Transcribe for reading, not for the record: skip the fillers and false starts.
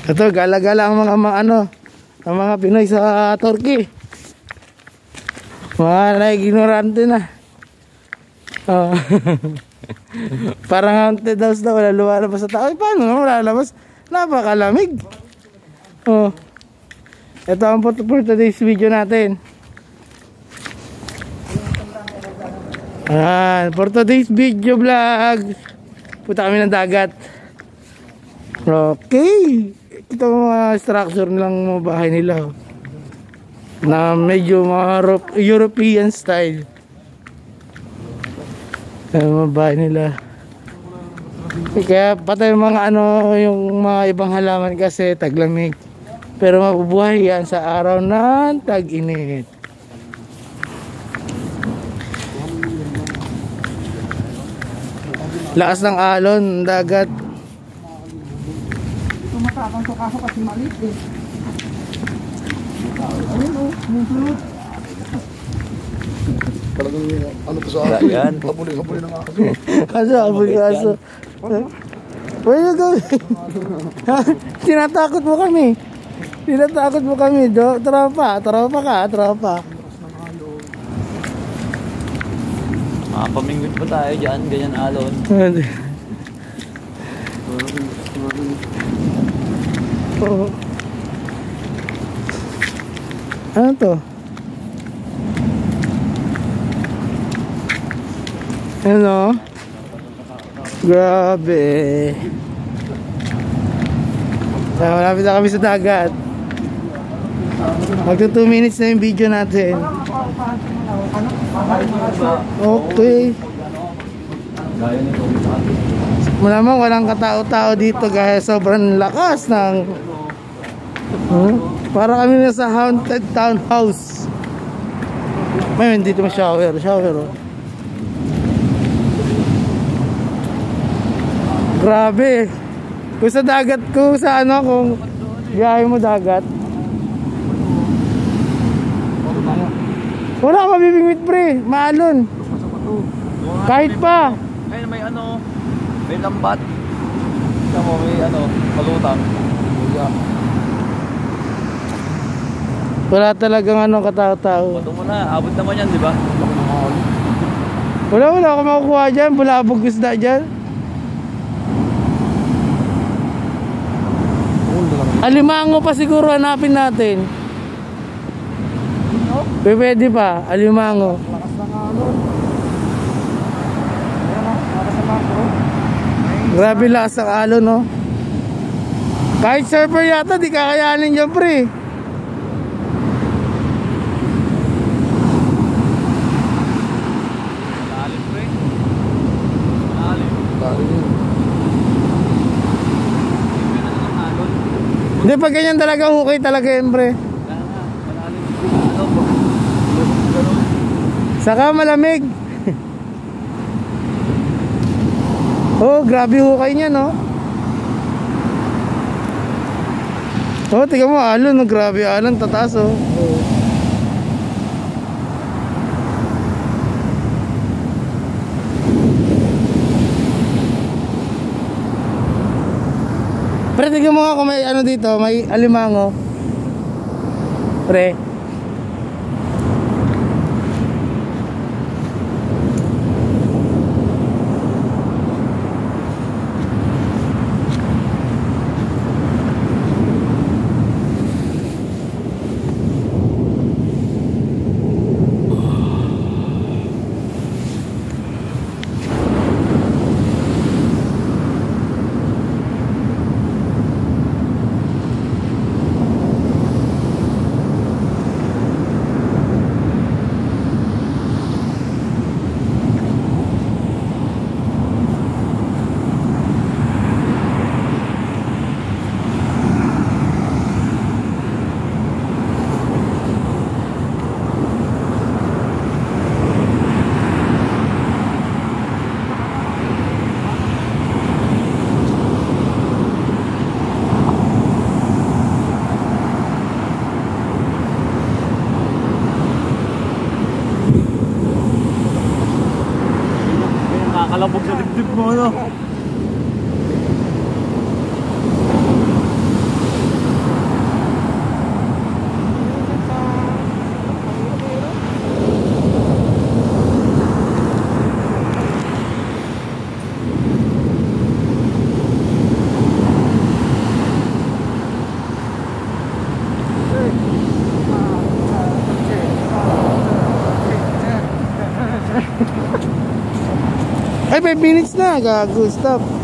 Ito, gala-gala ang ang mga Pinoy sa Turkey. Mga ignorante na. Oh. Parang haunted house na, wala lumalabas sa tao. Ay, paano naman wala lalabas? Napakalamig. Oh. Ito ang for today's video natin. For today's video vlog, punta kami ng dagat. Okay. Ito mga structure nilang mga bahay nila. Na medyo mga European style. Mga bahay nila. Kaya patay mga yung mga ibang halaman kasi taglamig. Pero mabubuhay yan sa araw ng tag-init. Lakas ng alon, dagat. Tumatakang to kaso kasi maliit eh. Ayun o, musulot. Talagang to sa akin. Yan. Kapuli ng aso. Kapuli ng aso. Where you going? Tinatakot mo kami. Tinatakot mo kami. Tropa ka. Pamingwit pa tayo dyan, ganyan alon. Oh. Ano to? Ano? Grabe. Malapit na kami sa dagat. Magto 2 minutes na yung video natin. Okay. Malamang walang katao-tao dito guys. Sobrang lakas ng para kami nasa haunted townhouse. May dito may shower oh. Grabe. Kung sa dagat ko sa kung biyahe mo dagat, wala ka mabibingwit pre, maalon. Kahit pa. Ayun may lambat. Tama may palutang. Wala talagang katao-tao. Pato mo na, abot naman yan, di ba? Wala ako makukuha dyan, bulabog isda dyan. Alimango pa siguro hanapin natin. Pwede pa, alimango. Grabe lakas ang alon, no? Kahit surfer yata, di kakayanin dyan, pre. Malalim, pre. Malalim. Hindi, pag ganyan talaga, hukay talaga yan, pre. Saka malamig. Oh, grabe hukay niya, no? Oh, tingnan mo, alon, no? Grabe alon, tataas, oh. Pre, tingnan mo nga kung may dito, may alimango. Pre. Ay, 5 minutes na. Gago, stop.